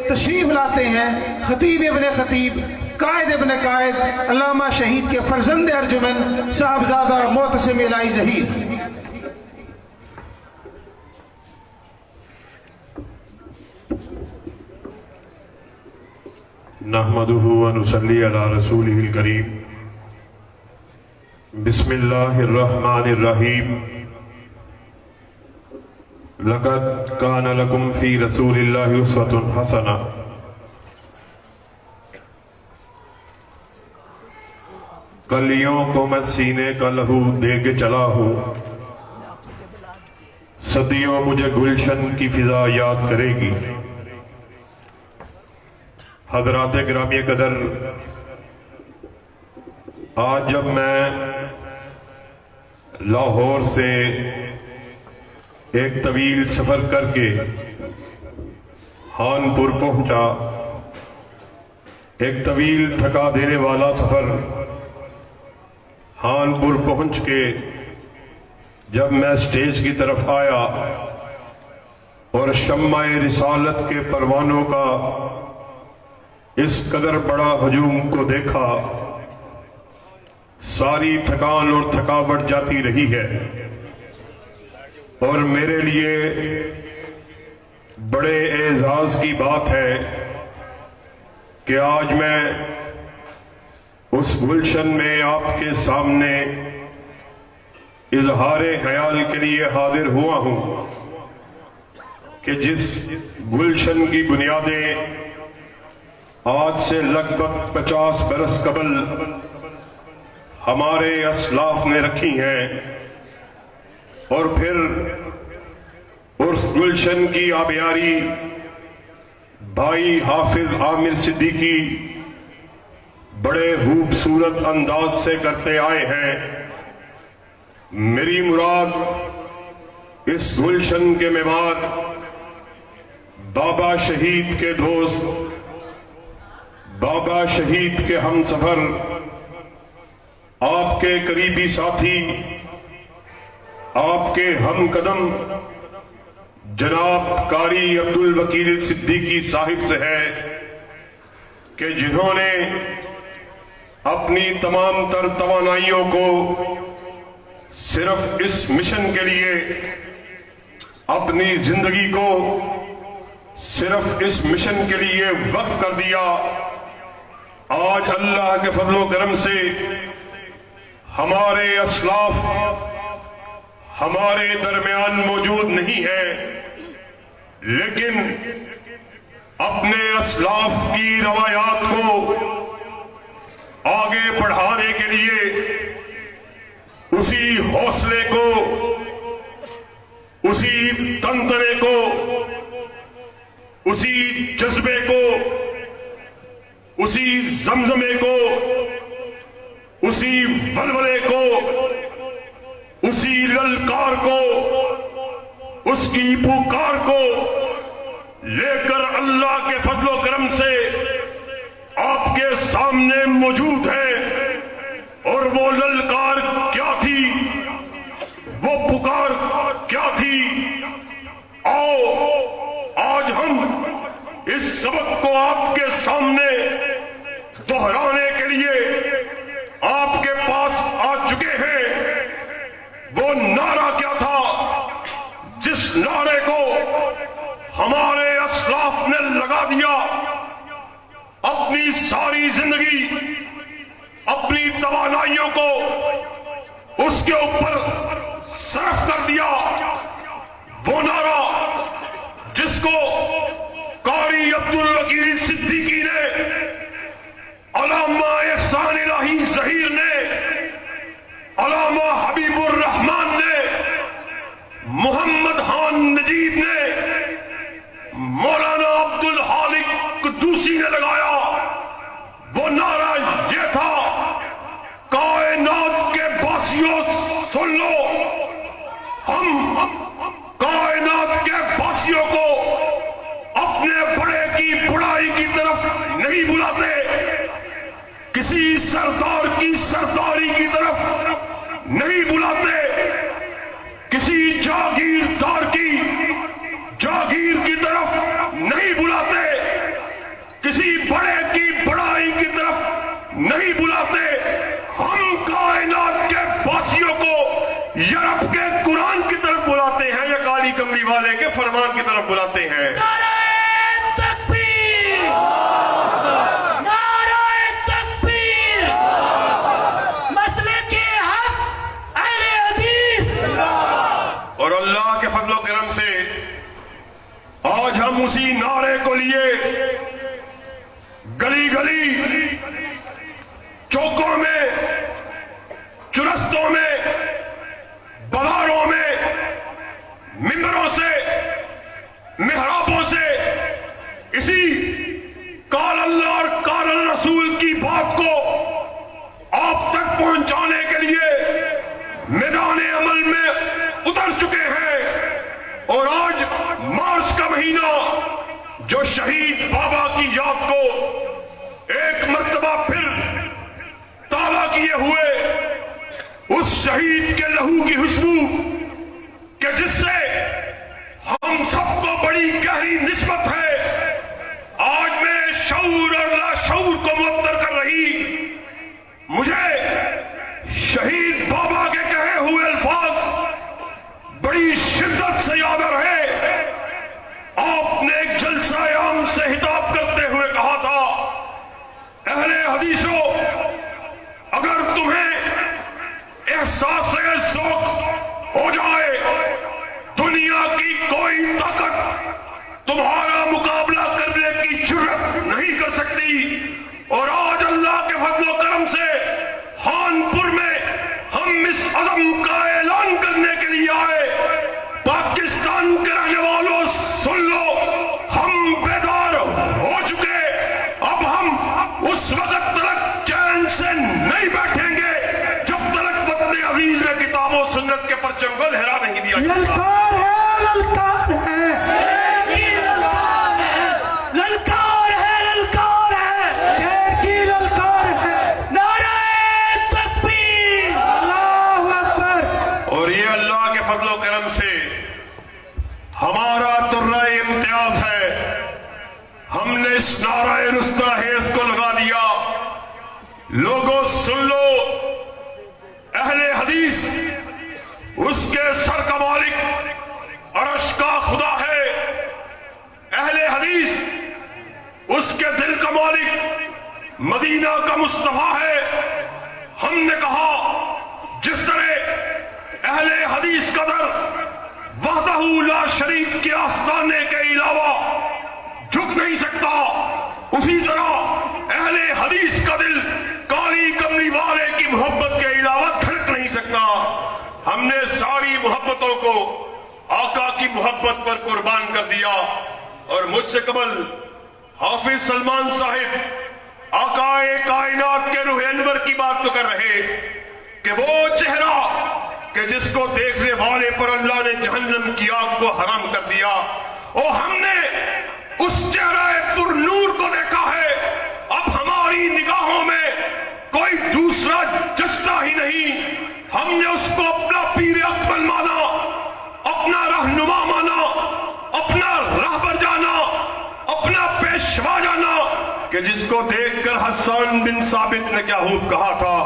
تشریف لاتے ہیں خطیب ابن خطیب، قائد ابن قائد، علامہ شہید کے فرزند ارجمن صاحبزادہ معتصم الہی ظہیر۔ نحمده ونصلي على رسوله الكريم۔ بسم الله الرحمن الرحيم۔ لقد كان لكم في رسول الله أسوة حسنة۔ کلیوں کو میں سینے کا لہو دے کے چلا ہوں، صدیوں مجھے گلشن کی فضا یاد کرے گی۔ حضرات گرامی قدر، آج جب میں لاہور سے ایک طویل سفر کر کے خانپور پہنچا، ایک طویل تھکا دینے والا سفر، خانپور پہنچ کے جب میں سٹیج کی طرف آیا اور شمع رسالت کے پروانوں کا اس قدر بڑا ہجوم کو دیکھا، ساری تھکان اور تھکاوٹ جاتی رہی ہے، اور میرے لیے بڑے اعزاز کی بات ہے کہ آج میں اس گلشن میں آپ کے سامنے اظہار خیال کے لیے حاضر ہوا ہوں کہ جس گلشن کی بنیادیں آج سے لگ بھگ 50 برس قبل ہمارے اسلاف نے رکھی ہیں، اور پھر اس گلشن کی آبیاری بھائی حافظ عامر صدیقی بڑے خوبصورت انداز سے کرتے آئے ہیں۔ میری مراد اس گلشن کے معمار بابا شہید کے دوست، بابا شہید کے ہم سفر، آپ کے قریبی ساتھی، آپ کے ہم قدم جناب قاری عبدالوکیل صدیقی صاحب سے ہے کہ جنہوں نے اپنی تمام تر توانائیوں کو صرف اس مشن کے لیے، اپنی زندگی کو صرف اس مشن کے لیے وقف کر دیا۔ آج اللہ کے فضل و کرم سے ہمارے اسلاف ہمارے درمیان موجود نہیں ہے، لیکن اپنے اسلاف کی روایات کو آگے بڑھانے کے لیے اسی حوصلے کو، اسی تنتنے کو، اسی جذبے کو، اسی زمزمے کو، اسی ولولے کو، اسی للکار کو، اس کی پکار کو لے کر اللہ کے فضل و کرم سے آپ کے سامنے موجود ہے۔ اور وہ للکار کیا تھی، وہ پکار کیا تھی؟ آؤ آج ہم اس سبق کو آپ کے سامنے دہرانے کے لیے آپ کے پاس آ چکے ہیں۔ وہ نعرہ کیا تھا جس نعرے کو ہمارے اسلاف نے لگا دیا، اپنی ساری زندگی، اپنی توانائیوں کو اس کے اوپر صرف کر دیا؟ وہ نعرہ جس کو قاری عبدالوکیل صدیقی نے، علامہ احسان الہی ظہیر نے، علامہ حبیب الرحمن نے، محمد خان نجیب نے، مولانا عبدالحالق قدوسی نے لگایا۔ وہ نعرہ یہ تھا، کائنات کے باسیوں سن لو، ہم کائنات کے باسیوں کو اپنے بڑے کی بڑائی کی طرف نہیں بلاتے، کسی سردار کی سرداری کی طرف نہیں بلاتے، کسی جاگیردار کی جاگیر کی طرف نہیں بلاتے، والے کے فرمان کی طرف بلاتے ہیں۔ نعرہ تکبیر، نعرہ تکبیر، مسلک حق اہل حدیث۔ اور اللہ کے فضل و کرم سے آج ہم اسی نعرے کو لیے گلی گلی، چوکوں میں، چرستوں میں، بازاروں میں، ممبروں سے، محرابوں سے اسی قال اللہ اور قال الرسول کی بات کو آپ تک پہنچانے کے لیے میدان عمل میں اتر چکے ہیں۔ اور آج مارچ کا مہینہ جو شہید بابا کی یاد کو ایک مرتبہ پھر تازہ کیے ہوئے اس شہید کے لہو کی خوشبو کہ جس سے ہم سب کو بڑی گہری نسبت ہے، آج میرے شعور اور لا شعور کو معطر کر رہی، مجھے شہید بابا کے کہے ہوئے الفاظ بڑی شدت سے یاد آ رہے۔ آپ نے ایک جلسہ عام سے خطاب کرتے ہوئے کہا تھا، اہل حدیثوں، اگر تمہیں احساس ذوق ہو جائے دنیا کی کوئی طاقت تمہارا مقابلہ کرنے کی جرات نہیں کر سکتی۔ اور آج اللہ کے فضل و کرم سے خانپور میں ہم اس عزم کا اعلان کرنے کے لیے آئے۔ پاکستان کے رہنے والوں سن لو، ہم بیدار ہو چکے، اب ہم اس وقت تلک چین سے نہیں بیٹھیں گے جب تلک وطن عزیز میں کتاب و سنت کے پرچم کو لہرا نہیں دیا جائے۔ للکار ہے، للکار ہے، شیر کی للکار ہے، للکار ہے، للکار ہے، شیر کی للکار ہے۔ نعرہ تکبیر، اللہ اکبر۔ اور یہ اللہ کے فضل و کرم سے ہمارا درہ امتیاز ہے، ہم نے اس نعرہ رستاخیز کو لگا دیا۔ لوگوں سن لو، اہل حدیث اس کے سر کا مالک عرش کا خدا ہے، اہل حدیث اس کے دل کا مالک مدینہ کا مصطفیٰ ہے۔ ہم نے کہا جس طرح اہل حدیث کا در وحدہ لا شریک کے آستانے کے علاوہ جھک نہیں سکتا، اسی طرح اہل حدیث کا دل کالی کملی والے کی محبت کے علاوہ دھڑک نہیں سکتا۔ ہم نے ساری محبتوں کو آقا کی محبت پر قربان کر دیا۔ اور مجھ سے قبل حافظ سلمان صاحب آقا کائنات کے روح انور کی بات تو کر رہے کہ وہ چہرہ کہ جس کو دیکھنے والے پر اللہ نے جہنم کی آگ کو حرام کر دیا، اور ہم نے اس چہرہ پر نور کو دیکھا ہے۔ اب ہماری نگاہوں میں کوئی دوسرا جچتا ہی نہیں، ہم نے اس کو اپنا پیر اکمل مانا، اپنا رہنما مانا، اپنا راہبر جانا، اپنا پیشوا جانا، کہ جس کو دیکھ کر حسان بن ثابت نے کیا خوب کہا تھا،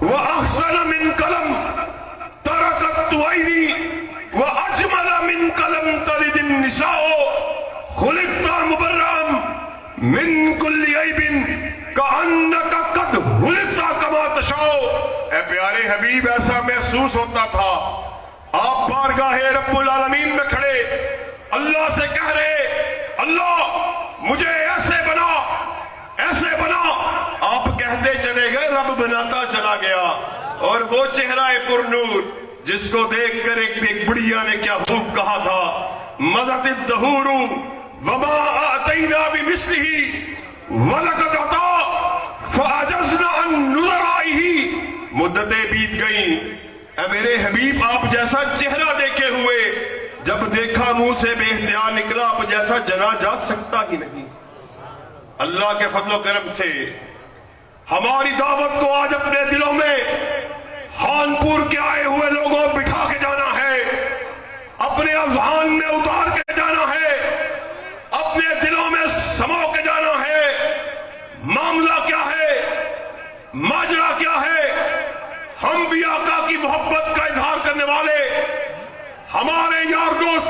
وَأَحْسَنَ مِن قَلَمْ تَرَكَتْ عَيْنِي وَأَجْمَلَ مِن قَلَمْ تَلِدِ النِّسَاءُ خُلِقْتَ مُبَرًّا مِن كُلِّ عَيْبٍ كَأَنَّكَ قَدْ خُلِقْتَ كَمَا تَشَاءُ۔ اے پیارے حبیب، ایسا محسوس ہوتا تھا آپ بارگاہ رب العالمین میں کھڑے اللہ سے کہہ رہے، اللہ مجھے ایسے بنا، ایسے بنا۔ آپ کہتے چلے گئے، رب بناتا چلا گیا۔ اور وہ چہرہ پر نور جس کو دیکھ کر ایک بڑھیا نے کیا خوب کہا تھا، مَضَتِ الدَّهُورُ وَمَا أَعْتَيْنَا بِمِثْلِهِ وَلَقَدْ عَطَا فَأَجَزْنَا عَن نُظَرَائِهِ۔ مدتیں بیت گئیں، اے میرے حبیب آپ جیسا چہرہ دیکھے ہوئے جب دیکھا منہ سے بے اختیار نکلا، آپ جیسا جنا جا سکتا ہی نہیں۔ اللہ کے فضل و کرم سے ہماری دعوت کو آج اپنے دلوں میں خانپور کے آئے ہوئے لوگوں بٹھا کے جانا ہے، اپنے اذہان میں اتار کے جانا ہے، اپنے دلوں میں سمو کے جانا ہے۔ معاملہ کیا ہے، ماجرا کیا ہے؟ ہم بھی آقا کی محبت کا اظہار کرنے والے، ہمارے یار دوست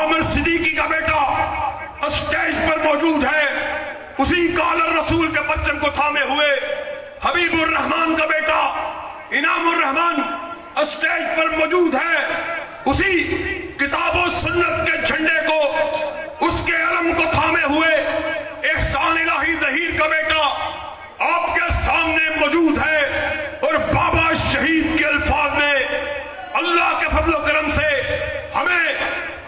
عامر صدیقی کا بیٹا اسٹیج پر موجود ہے، اسی کالر رسول کے پرچم کو تھامے ہوئے حبیب الرحمان کا بیٹا انعام الرحمان اسٹیج پر موجود ہے، اسی کتاب و سنت کے جھنڈے کو، اس کے علم کو تھامے ہوئے احسان الہی ظہیر کا بیٹا آپ کے سامنے موجود ہے، اور بابا شہید کے الفاظ میں اللہ کے فضل و کرم سے ہمیں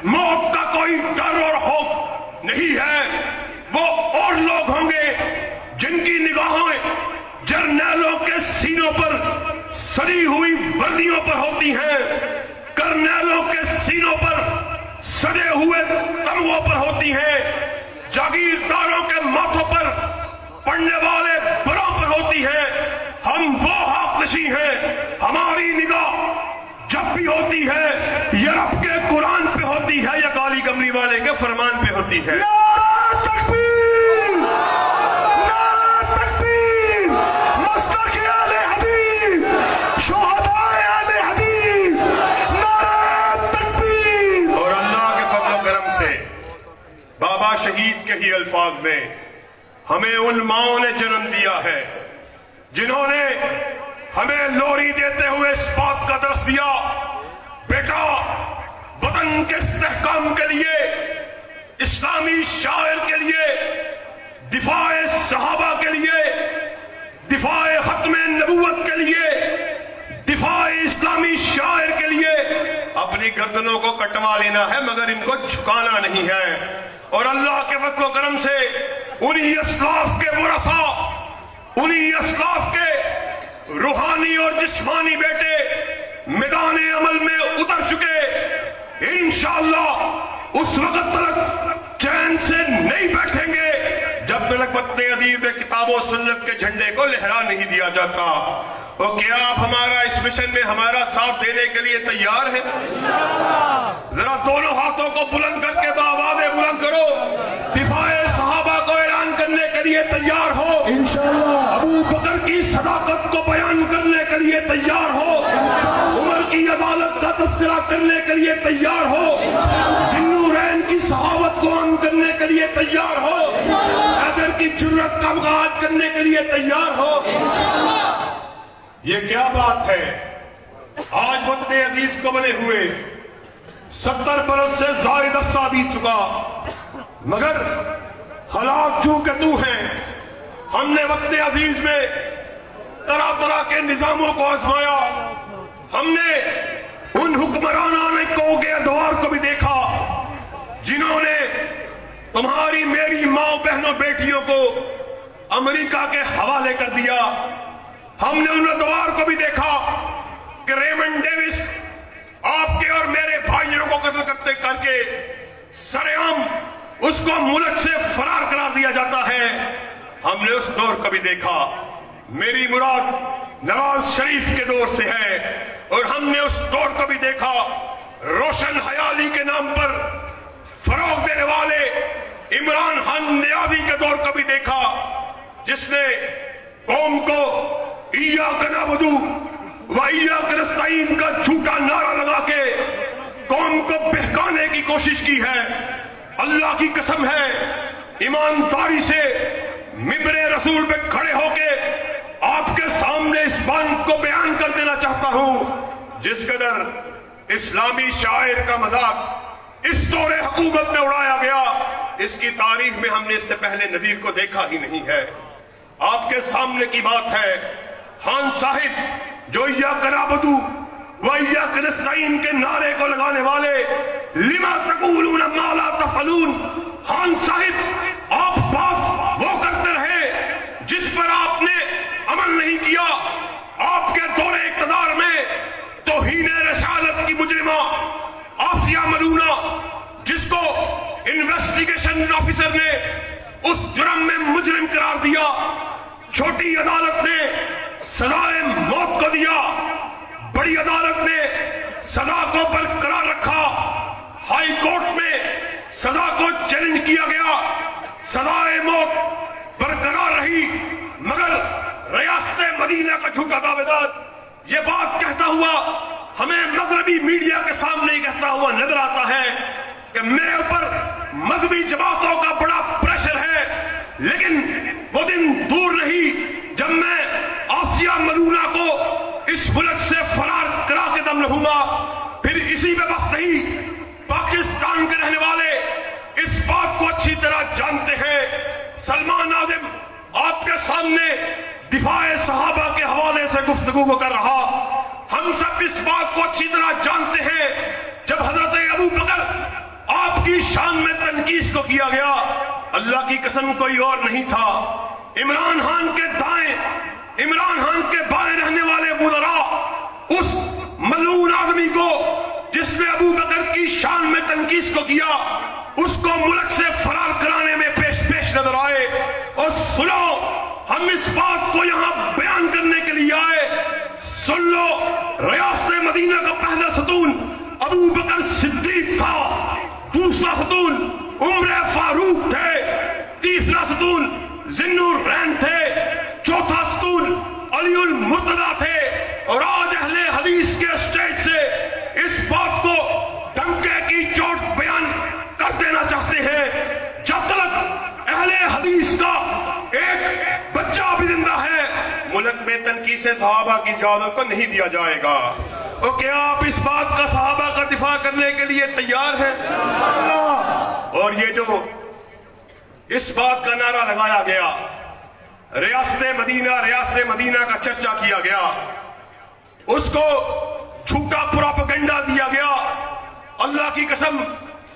موت کا کوئی ڈر اور خوف نہیں ہے۔ وہ اور لوگ ہوں گے جن کی نگاہیں جرنیلوں کے سینوں پر سڑی ہوئی وردیوں پر ہوتی ہیں، کرنیلوں کے سینوں پر سجے ہوئے تمغوں پر ہوتی ہیں، جاگیرداروں کے ماتھوں پر پڑھنے والے بروں پر ہوتی ہے۔ ہم وہ حقنشین ہیں، ہماری نگاہ جب بھی ہوتی ہے یہ رب کے قرآن پہ ہوتی ہے یا کالی کمری والے کے فرمان پہ ہوتی ہے۔ نعرہ تکبیر، نعرہ تکبیر، مصداق اہل حدیث، شہداء اہل حدیث، نعرہ تکبیر۔ اور اللہ کے فضل و کرم سے بابا شہید کے ہی الفاظ میں ہمیں ان ماؤں نے جنم دیا ہے جنہوں نے ہمیں لوری دیتے ہوئے اس بات کا درس دیا، بیٹا وطن کے استحکام کے لیے، اسلامی شاعر کے لیے، دفاع صحابہ کے لیے، دفاع ختم نبوت کے لیے، دفاع اسلامی شاعر کے لیے اپنی گردنوں کو کٹوا لینا ہے مگر ان کو جھکانا نہیں ہے۔ اور اللہ کے فضل و کرم سے انہی اسلاف کے ورثاء، انہی اسلاف کے روحانی اور جسمانی بیٹے میدان عمل میں اتر چکے، انشاءاللہ اس وقت تک چین سے نہیں بیٹھیں گے جب تک وطن عزیز میں کتاب و سنت کے جھنڈے کو لہرا نہیں دیا جاتا۔ اور کیا آپ ہمارا اس مشن میں ہمارا ساتھ دینے کے لیے تیار ہیں؟ ذرا دونوں ہاتھوں کو بلند کر کے باوازیں بلند کرو، دفاع صحابہ کو اعلان کرنے کے لیے تیار ہو، انشاءاللہ ابو بکر کی صداقت کو بیان کرنے کے لیے تیار ہو، عمر کی عدالت کا تذکرہ کرنے کے لیے تیار ہو، ذوالنورین کی صحابت کو عام کرنے کے لیے تیار ہو، حیدر کی جرأت کا مقابلہ کرنے کے لیے تیار ہو۔ یہ کیا بات ہے؟ آج وطن عزیز کو بنے ہوئے 70 برس سے زائد عرصہ بیت چکا، مگر حالات جو کہ تو ہیں، ہم نے وقت عزیز میں طرح طرح کے نظاموں کو آزمایا، ہم نے ان حکمرانان قوم کے ادوار کو بھی دیکھا جنہوں نے تمہاری میری ماں بہنوں بیٹیوں کو امریکہ کے حوالے کر دیا، ہم نے ان ادوار کو بھی دیکھا کہ ریمنڈ ڈیوس آپ کے اور میرے بھائیوں کو قتل کرتے کر کے سرعام اس کو ملک سے فرار قرار دیا جاتا ہے، ہم نے اس دور کو بھی دیکھا۔ میری مراد نواز شریف کے دور سے ہے، اور ہم نے اس دور کو بھی دیکھا روشن خیالی کے نام پر فروغ دینے والے عمران خان نیازی کے دور کو بھی دیکھا، جس نے قوم کو ایاک نعبد و ایاک نستعین کا جھوٹا نعرہ لگا کے قوم کو بہکانے کی کوشش کی ہے۔ اللہ کی قسم ہے، ایمانداری سے ممبر رسول پہ کھڑے ہو کے آپ کے سامنے اس بات کو بیان کر دینا چاہتا ہوں، جس قدر اسلامی شاعر کا مذاق اس دور حکومت میں اڑایا گیا، اس کی تاریخ میں ہم نے اس سے پہلے نظیر کو دیکھا ہی نہیں ہے۔ آپ کے سامنے کی بات ہے، خان صاحب جو ایاک نعبد و ایاک نستعین کے نعرے کو لگانے والے، لما تقولون ما لا تفعلون، خان صاحب آپ بات وہ کرتے رہے جس پر آپ نے عمل نہیں کیا۔ آپ کے دور اقتدار میں توہین رسالت کی مجرمہ آسیہ ملونہ، جس کو انویسٹیگیشن آفیسر نے اس جرم میں مجرم قرار دیا، چھوٹی عدالت نے سزائے موت کو دیا، بڑی عدالت نے سزا کو برقرار رکھا، ہائی کورٹ میں سزا کو چیلنج کیا گیا، سزائے موت برقرار رہی، مگر ریاست مدینہ کا جھوٹا دعوے دار یہ بات کہتا ہوا ہمیں مغربی میڈیا کے سامنے کہتا ہوا نظر آتا ہے کہ میرے اوپر مذہبی جماعتوں کا بڑا پریشر ہے، لیکن وہ دن دور نہیں جب میں آسیہ ملونہ کو اس ملک سے فرار کرا کے دم رہوں گا۔ پھر اسی پہ بس نہیں، پاکستان کے رہنے والے اس بات کو اچھی طرح جانتے ہیں۔ سلمان ناظم آپ کے سامنے دفاع صحابہ کے حوالے سے گفتگو کو کر رہا، ہم سب اس بات کو اچھی طرح جانتے ہیں جب حضرت ابو بکر آپ کی شان میں تنقید کو کیا گیا، اللہ کی قسم کوئی اور نہیں تھا، عمران خان کے دائیں عمران خان کے بائیں رہنے والے وزراء اس ملعون آدمی کو جس نے ابو بکر کی شان میں تنقید کو کیا اس کو ملک سے فرار کرانے میں پیش نظر آئے۔ اور سنو، ہم اس بات کو یہاں بیان کرنے کے لیے آئے، سن لو، ریاست مدینہ کا پہلا ستون ابو بکر صدیق تھا، دوسرا ستون عمر فاروق تھے، تیسرا ستون ذی النورین تھے، چوتھا ستون علی المرتضیٰ تھے۔ اور آج اہل حدیث کے اسٹیج سے اس بات کو ڈنکے کی چوٹ بیان کر دینا چاہتے ہیں، جب تک اہل حدیث کا ایک بچہ بھی زندہ ہے ملک میں تنقید سے صحابہ کی اجازت کو نہیں دیا جائے گا۔ اور کیا آپ اس بات کا صحابہ کا دفاع کرنے کے لیے تیار ہیں؟ اور یہ جو اس بات کا نعرہ لگایا گیا، ریاست مدینہ کا چرچا کیا گیا، اس کو جھوٹا پروپیگنڈا دیا گیا، اللہ کی قسم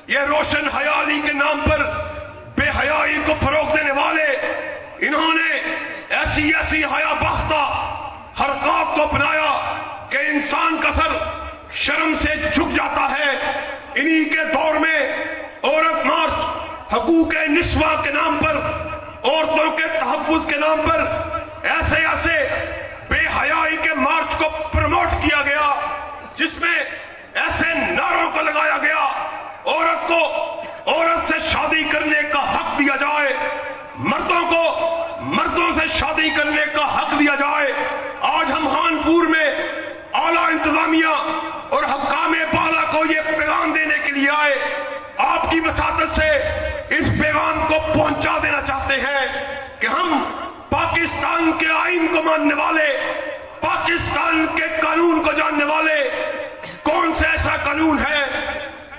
یہ روشن حیالی کے نام پر بے حیائی کو فروغ دینے والے انہوں نے ایسی حیا باختہ حرکات کو اپنایا کہ انسان کا سر شرم سے جھک جاتا ہے۔ انہی کے دور میں عورت مارچ، حقوق نسواں کے نام پر، عورتوں کے تحفظ کے نام پر ایسے بے حیائی کے مارچ کو پروموٹ کیا گیا، جس میں ایسے نعروں کو لگایا گیا عورت کو عورت سے شادی کرنے کا حق دیا جائے، مردوں کو مردوں سے شادی کرنے کا حق دیا جائے۔ آج ہم خانپور میں اعلیٰ انتظامیہ اور حکام بالا کو یہ پیغام دینے کے لیے آئے، آپ کی وساطت سے اس پیغام کو پہنچا دینا چاہتے ہیں کہ ہم پاکستان کے آئین کو ماننے والے، پاکستان کے قانون کو جاننے والے، کون سا ایسا قانون ہے،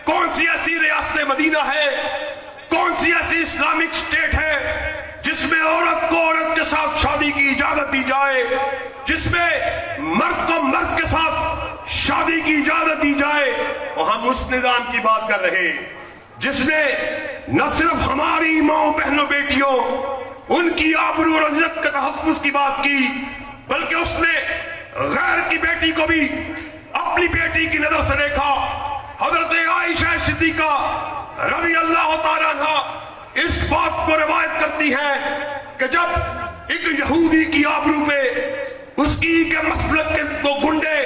کون سی ایسی ریاست مدینہ ہے، کون سی ایسی اسلامک اسٹیٹ ہے جس میں عورت کو عورت کے ساتھ شادی کی اجازت دی جائے، جس میں مرد کو مرد کے ساتھ شادی کی اجازت دی جائے۔ اور ہم اس نظام کی بات کر رہے جس نے نہ صرف ہماری ماں بہنوں بیٹیوں ان کی آبرو اور عزت کے تحفظ کی بات کی، بلکہ اس نے غیر کی بیٹی کو بھی اپنی بیٹی کی نظر سے دیکھا۔ حضرت عائشہ صدیقہ رضی اللہ تعالیٰ عنہ اس بات کو روایت کرتی ہے کہ جب ایک یہودی کی آبرو پہ اس کی کے مسلک کے دو گنڈے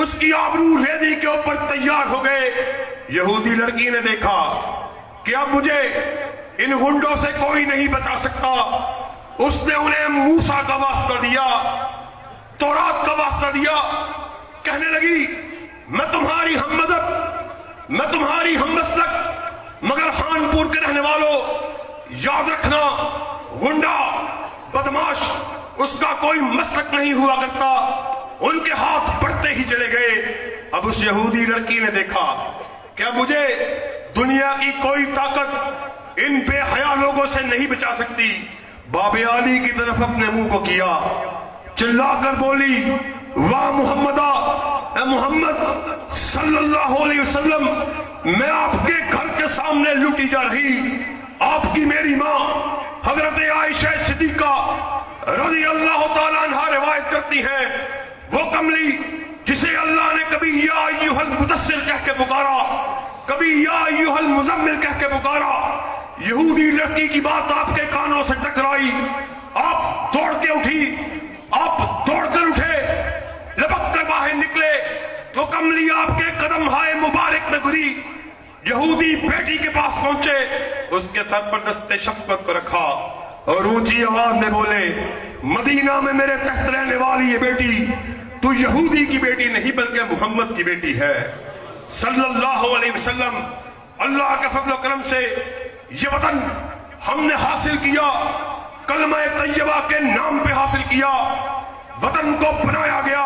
اس کی آبرو ریزی کے اوپر تیار ہو گئے، یہودی لڑکی نے دیکھا کہ اب مجھے ان گنڈوں سے کوئی نہیں بچا سکتا، اس نے انہیں موسیٰ کا واسطہ دیا، تورات کا واسطہ دیا، کہنے لگی میں تمہاری ہم مذہب، میں تمہاری ہم مسلک، مگر خانپور کے رہنے والوں یاد رکھنا گنڈا بدماش اس کا کوئی مسلک نہیں ہوا کرتا۔ ان کے ہاتھ بڑھتے ہی چلے گئے۔ اب اس یہودی لڑکی نے دیکھا کہ مجھے دنیا کی کوئی طاقت ان بے حیا لوگوں سے نہیں بچا سکتی، باب علی کی طرف اپنے منہ کو کیا، چلا کر بولی واہ محمدہ، اے محمد صلی اللہ علیہ وسلم، میں آپ کے گھر کے سامنے لوٹی جا رہی، آپ کی میری ماں حضرت عائشہ صدیقہ رضی اللہ تعالیٰ عنہ روایت کرتی ہے، وہ کملی جسے اللہ نے کبھی یا ایھا المدثر کہہ کے پکارا، کبھی یا ایھا المزمل کہہ کے پکارا، یہودی لڑکی کی بات آپ کے کانوں سے ٹکرائی، آپ دوڑ کے اٹھی، آپ دوڑ کر اٹھے، لپک کر باہر نکلے، وہ کملی آپ کے قدم ہائے مبارک میں گری، یہودی بیٹی کے پاس پہنچے، اس کے سر پر دست شفقت کو رکھا اور اونچی آواز میں بولے مدینہ میں میرے تحت رہنے والی یہ بیٹی تو یہودی کی بیٹی نہیں بلکہ محمد کی بیٹی ہے صلی اللہ علیہ وسلم۔ اللہ کے فضل و کرم سے یہ وطن ہم نے حاصل کیا، کلمہ طیبہ کے نام پہ حاصل کیا، وطن کو بنایا گیا،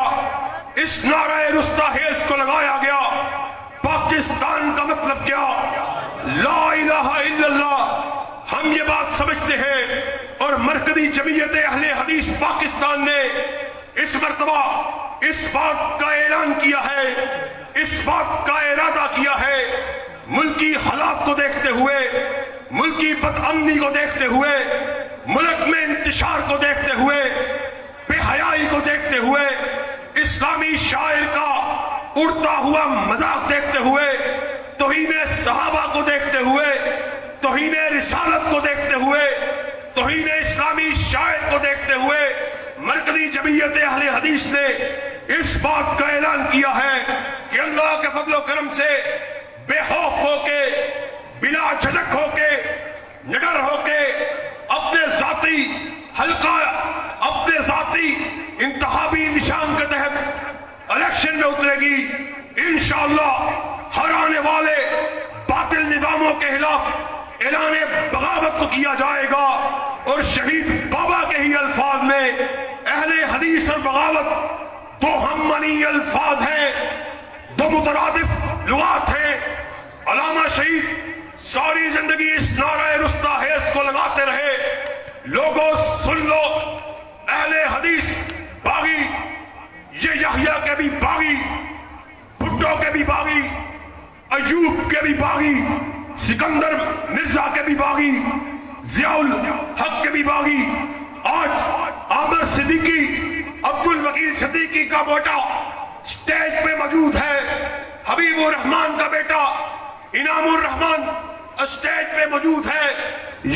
اس نعرہ رستاخیز کو لگایا گیا۔ پاکستان کا مطلب کیا؟ لا الہ الا اللہ۔ ہم یہ بات سمجھتے ہیں اور مرکزی جمعیت اہل حدیث پاکستان نے اس مرتبہ اس بات کا اعلان کیا ہے، اس بات کا ارادہ کیا ہے، ملکی حالات کو دیکھتے ہوئے، ملکی بد امنی کو دیکھتے ہوئے، ملک میں انتشار کو دیکھتے ہوئے، بے حیائی کو دیکھتے ہوئے، اسلامی شاعر کا اڑتا ہوا مذاق دیکھتے ہوئے، توہین صحابہ کو دیکھتے ہوئے، توہین رسالت کو دیکھتے ہوئے، توہین اسلامی شاعر کو دیکھتے ہوئے، مرکزی جمعیت اہل حدیث نے اس بات کا اعلان کیا ہے کہ اللہ کے فضل و کرم سے بے خوف ہو کے، بلا جھجک ہو کے، نڈر ہو کے، اپنے ذاتی حلقہ، اپنے ذاتی انتخابی نشان کے تحت الیکشن میں اترے گی۔ انشاءاللہ ہر آنے والے باطل نظاموں کے خلاف اعلان بغاوت کو کیا جائے گا، اور شہید بابا کے ہی الفاظ میں اہل حدیث اور بغاوت دو ہم معنی الفاظ ہیں، دو مترادف لغات ہیں۔ علامہ شہید ساری زندگی اس نعرہ رستاخیز کو لگاتے رہے، لوگوں سن لو، اہل حدیث باغی، یہ یحییٰ کے بھی باغی، بھٹو کے بھی باغی، ایوب کے بھی باغی، سکندر مرزا کے بھی باغی، ضیاء الحق کے بھی باغی، آج عامر صدیقی، عبد الوکیل صدیقی کا بیٹا سٹیج پہ موجود ہے، حبیب الرحمان کا بیٹا انعام الرحمان اسٹیج پہ موجود ہے،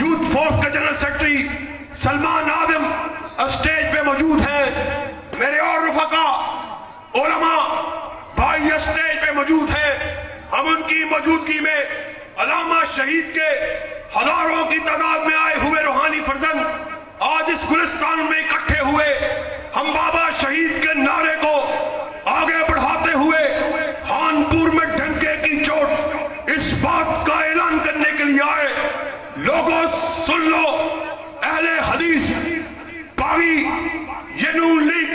یوتھ فورس کا جنرل سیکرٹری سلمان آدم اسٹیج پہ موجود ہے، میرے اور رفقا علماء بھائی اسٹیج پہ موجود ہے۔ ہم ان کی موجودگی میں علامہ شہید کے ہزاروں کی تعداد میں آئے ہوئے روحانی فرزند آج اس گلستان میں اکٹھے ہوئے، ہم بابا شہید کے نعرے کو آگے بڑھاتے ہوئے خانپور میں ڈنکے کی چوٹ اس بات کا اعلان کرنے کے لیے آئے، لوگوں سن لو، اہل حدیث باغی، یہ نون لیگ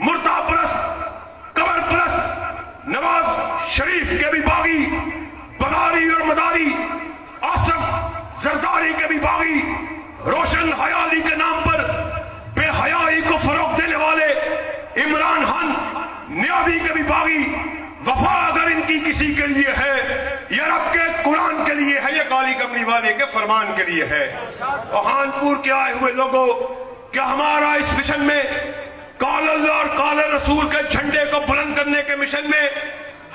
مردہ پرست، قبر پرست، نواز شریف کے بھی باغی، بداری اور مداری، آصف زرداری کے بھی باغی، روشن خیالی کے نام پر بے حیائی کو فروغ دینے والے عمران خان نیازی کے بھی باغی۔ وفا اگر ان کی کسی کے لیے ہے، یہ رب کے قرآن کے لیے ہے، یہ کالی کملی والے کے فرمان کے لیے ہے۔ اور خانپور کے آئے ہوئے لوگوں، کیا ہمارا اس مشن میں قال اللہ اور قال رسول کے جھنڈے کو بلند کرنے کے مشن میں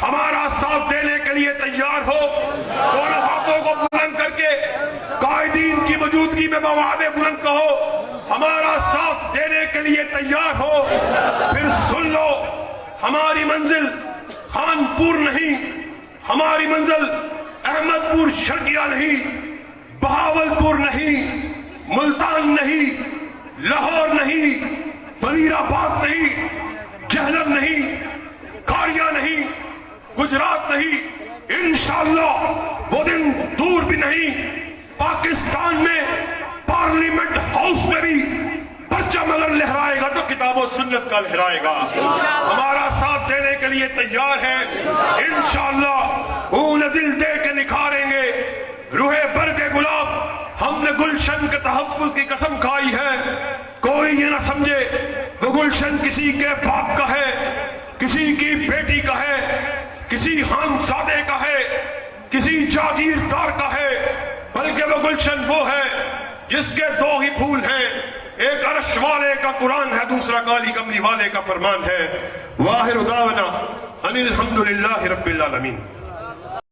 ہمارا ساتھ دینے کے لیے تیار ہو؟ دونوں ہاتھوں کو بلند کر کے قائدین کی موجودگی میں بواد بلند کہو، ہمارا ساتھ دینے کے لیے تیار ہو؟ پھر سن لو، ہماری منزل خانپور نہیں، ہماری منزل احمد پور شرقیہ نہیں، بہاولپور نہیں، ملتان نہیں، لاہور نہیں، وزیر آباد نہیں، جہلم نہیں، کاڑیا نہیں، گجرات نہیں، انشاءاللہ وہ دن دور بھی نہیں، پاکستان میں پارلیمنٹ ہاؤس میں بھی پرچم اگر لہرائے گا تو کتاب و سنت کا لہرائے گا۔ ہمارا ساتھ دینے کے لیے تیار ہے، انشاءاللہ خون دل دے کے نکھاریں گے روح برگ گلاب۔ ہم نے گلشن کے تحفظ کی قسم کھائی ہے، کوئی یہ نہ سمجھے وہ گلشن کسی کے باپ کا ہے، کسی کی بیٹی کا ہے، کسی خانزادے کا ہے، کسی جاگیردار کا ہے، بلکہ وہ گلشن وہ ہے جس کے دو ہی پھول ہیں، ایک عرش والے کا قرآن ہے، دوسرا کالی کملی والے کا فرمان ہے۔ واخر دعوانا ان الحمدللہ رب العالمین۔